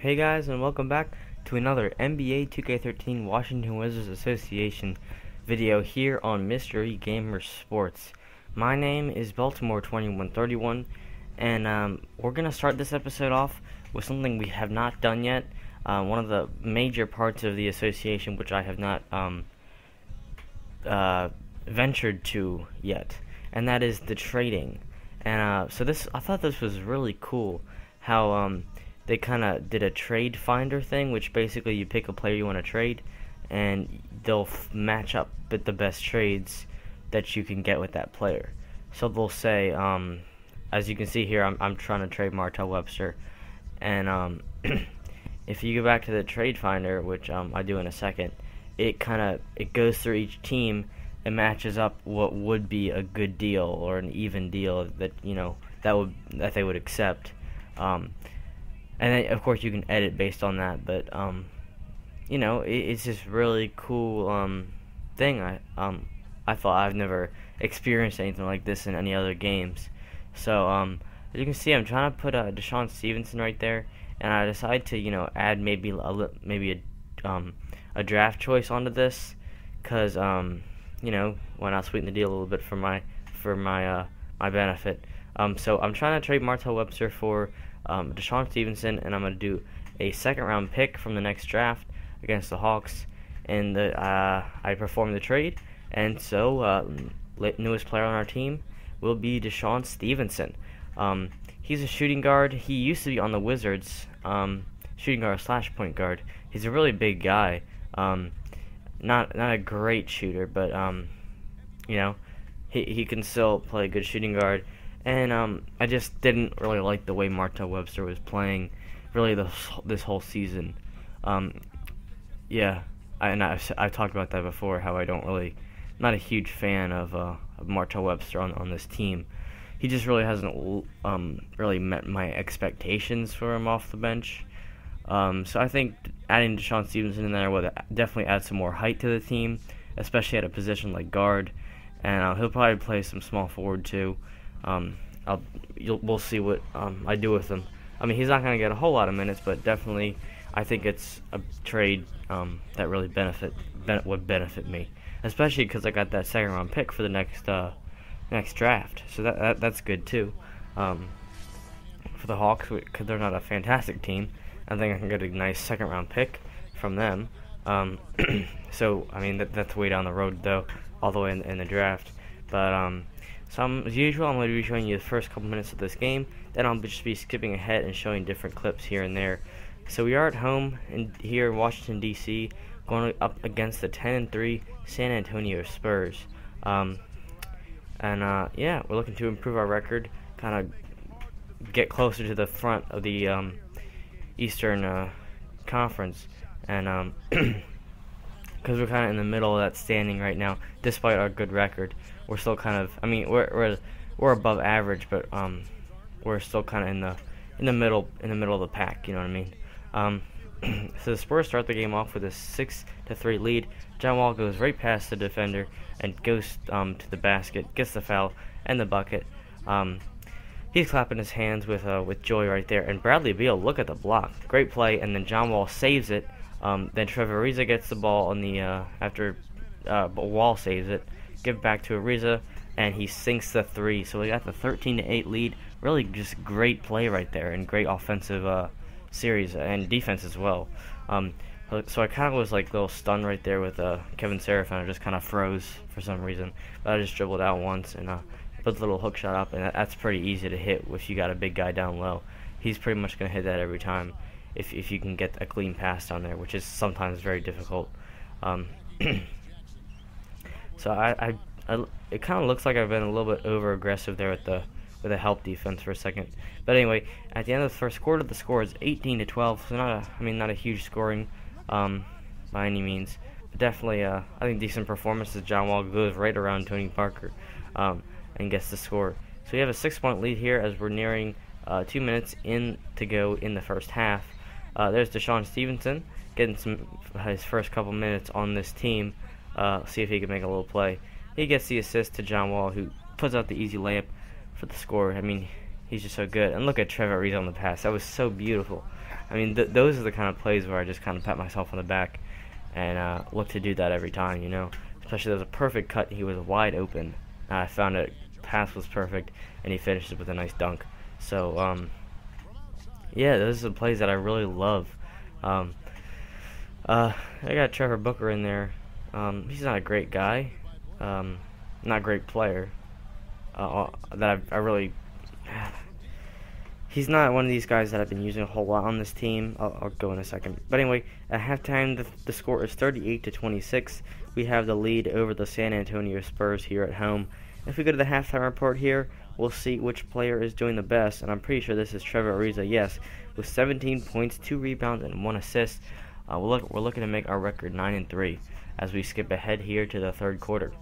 Hey guys, and welcome back to another NBA 2K13 Washington Wizards Association video here on MreGamersSports. My name is Baltimore2131, and we're going to start this episode off with something we have not done yet. One of the major parts of the association which I have not ventured to yet, and that is the trading. And so I thought this was really cool how they kind of did a trade finder thing, which basically you pick a player you want to trade, and they'll match up with the best trades that you can get with that player. So they'll say, as you can see here, I'm trying to trade Martell Webster, and if you go back to the trade finder, which I do in a second, it goes through each team and matches up what would be a good deal or an even deal that that they would accept. And then, of course, you can edit based on that, but it's just really cool thing. I thought I've never experienced anything like this in any other games. So as you can see, I'm trying to put Deshawn Stevenson right there, and I decided to add maybe a draft choice onto this, because why not sweeten the deal a little bit for my benefit. So I'm trying to trade Martell Webster for Deshawn Stevenson, and I'm going to do a second-round pick from the next draft against the Hawks, and I performed the trade, and so newest player on our team will be Deshawn Stevenson. He's a shooting guard. He used to be on the Wizards, shooting guard / point guard. He's a really big guy, not a great shooter, but he can still play a good shooting guard. And I just didn't really like the way Martell Webster was playing, really this whole season. I've talked about that before, how not a huge fan of Martell Webster on this team. He just really hasn't really met my expectations for him off the bench. So I think adding Deshawn Stevenson in there would definitely add some more height to the team, especially at a position like guard. And he'll probably play some small forward too. We'll see what I do with him. I mean, he's not going to get a whole lot of minutes, but definitely I think it's a trade that really would benefit me, especially because I got that second round pick for the next draft. So that's good too. For the Hawks, because they're not a fantastic team, I think I can get a nice second round pick from them. So I mean that's way down the road though, all the way in the draft. But so as usual, I'm going to be showing you the first couple minutes of this game. Then I'll just be skipping ahead and showing different clips here and there. So we are at home here in Washington, D.C., going up against the 10-3 San Antonio Spurs. We're looking to improve our record, kind of get closer to the front of the Eastern Conference, and because we're kind of in the middle of that standing right now, despite our good record. We're still kind of, we're above average, but we're still kind of in the middle of the pack. You know what I mean? So the Spurs start the game off with a 6-3 lead. John Wall goes right past the defender and goes to the basket, gets the foul and the bucket. He's clapping his hands with joy right there. And Bradley Beal, look at the block, great play, and then John Wall saves it. Then Trevor Ariza gets the ball on the after Wall saves it. Give back to Ariza, and he sinks the three. So we got the 13-8 lead. Really just great play right there, and great offensive series and defense as well. So I kind of was like a little stunned right there with Kevin Serafin. I just kind of froze for some reason, but I just dribbled out once and put the little hook shot up, and that's pretty easy to hit if you got a big guy down low. He's pretty much gonna hit that every time if you can get a clean pass down there, which is sometimes very difficult. So it kind of looks like I've been a little bit over aggressive there with the help defense for a second. But anyway, at the end of the first quarter, the score is 18-12. So not a huge scoring by any means, but definitely I think decent performance as John Wall goes right around Tony Parker and gets the score. So we have a 6-point lead here as we're nearing 2 minutes in to go in the first half. There's Deshawn Stevenson getting his first couple minutes on this team. See if he can make a little play. He gets the assist to John Wall, who puts out the easy layup for the score. I mean, he's just so good. And look at Trevor Ariza on the pass. That was so beautiful. I mean, those are the kind of plays where I just kind of pat myself on the back and look to do that every time, you know. Especially there was a perfect cut. He was wide open. I found it. Pass was perfect, and he finishes with a nice dunk. So, yeah, those are the plays that I really love. I got Trevor Booker in there. He's not a great guy, not a great player. That I really. He's not one of these guys that I've been using a whole lot on this team. I'll go in a second. But anyway, at halftime, the score is 38-26. We have the lead over the San Antonio Spurs here at home. If we go to the halftime report here, we'll see which player is doing the best. And I'm pretty sure this is Trevor Ariza, yes, with 17 points, 2 rebounds, and 1 assist. We're looking to make our record 9-3 as we skip ahead here to the third quarter.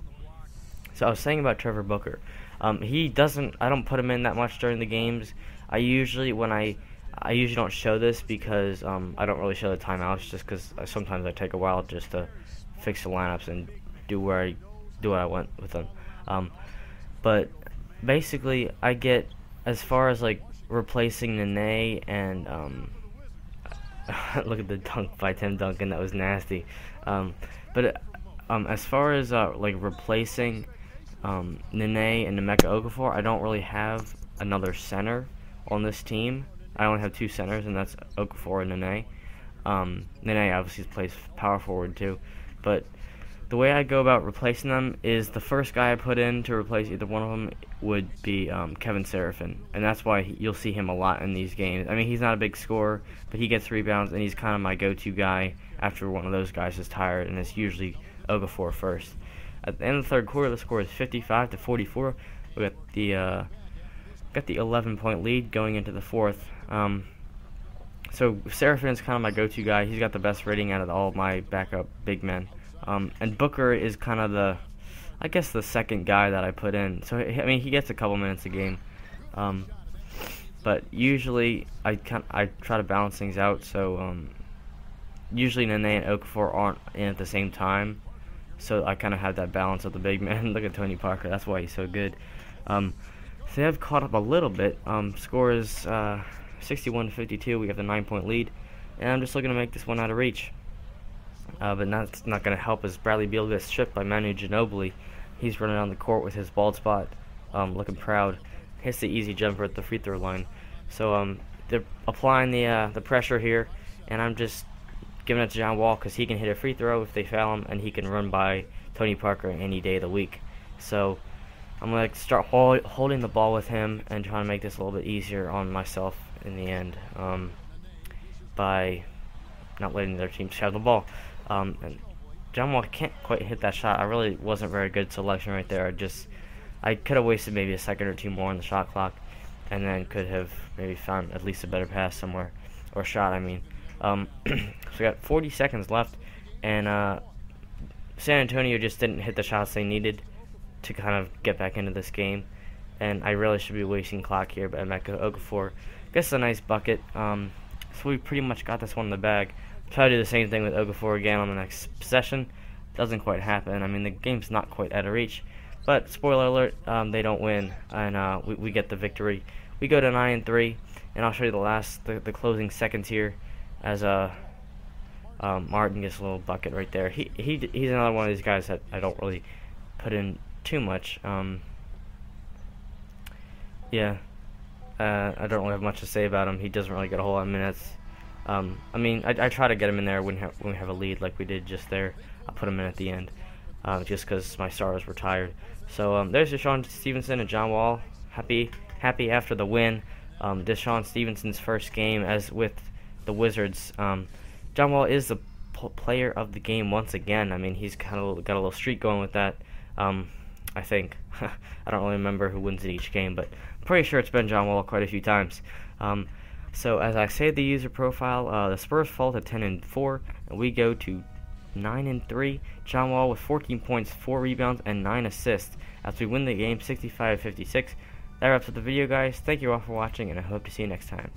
So I was saying about Trevor Booker. I don't put him in that much during the games. I usually don't show this because I don't really show the timeouts, just because sometimes I take a while just to fix the lineups and do what I want with them. But basically, I get, as far as like replacing Nene and look at the dunk by Tim Duncan, that was nasty. But as far as like replacing Nene and Emeka Okafor, I don't really have another center on this team. I only have 2 centers, and that's Okafor and Nene. Nene obviously plays power forward too, but the way I go about replacing them is the first guy I put in to replace either one of them would be Kevin Seraphin, and that's why you'll see him a lot in these games. I mean, he's not a big scorer, but he gets rebounds, and he's kind of my go-to guy after one of those guys is tired, and it's usually Okafor first. At the end of the third quarter, the score is 55-44. We got the 11-point lead going into the fourth. So Seraphin's kind of my go-to guy. He's got the best rating out of all of my backup big men. And Booker is kind of the second guy that I put in. So I mean, he gets a couple minutes a game. But usually I try to balance things out. So usually Nene and Okafor aren't in at the same time. So I kind of have that balance of the big man. Look at Tony Parker. That's why he's so good. So I've caught up a little bit. Score is 61-52. We have the 9-point lead, and I'm just looking to make this one out of reach. But that's not going to help as Bradley Beal gets stripped by Manu Ginobili. He's running on the court with his bald spot, looking proud. Hits the easy jumper at the free throw line. So they're applying the pressure here, and I'm just giving it to John Wall because he can hit a free throw if they foul him, and he can run by Tony Parker any day of the week. So I'm going to start holding the ball with him and trying to make this a little bit easier on myself in the end by not letting their team have the ball. And John Wall can't quite hit that shot. I really wasn't very good selection right there. I could have wasted maybe a second or two more on the shot clock, and then could have maybe found at least a better pass somewhere, or shot, I mean. So we got 40 seconds left, and San Antonio just didn't hit the shots they needed to kind of get back into this game, and I really should be wasting clock here, but Emeka Okafor gets a nice bucket. So we pretty much got this one in the bag. Try to do the same thing with Okafor again on the next possession. Doesn't quite happen. I mean, the game's not quite out of reach, but spoiler alert, they don't win, and we get the victory. We go to 9-3, and I'll show you the closing seconds here as Martin gets a little bucket right there. He's another one of these guys that I don't really put in too much. Yeah, I don't really have much to say about him. He doesn't really get a whole lot of minutes. I mean, I try to get him in there when we have a lead like we did just there. I'll put him in at the end, just because my stars were tired. So there's Deshawn Stevenson and John Wall. Happy after the win. Deshawn Stevenson's first game as with the Wizards. John Wall is the player of the game once again. I mean, he's kind of got a little streak going with that. I think. I don't really remember who wins in each game, but I'm pretty sure it's been John Wall quite a few times. So as I say the user profile, the Spurs fall to 10-4, and we go to 9-3. John Wall with 14 points, 4 rebounds, and 9 assists as we win the game 65-56. That wraps up the video, guys. Thank you all for watching, and I hope to see you next time.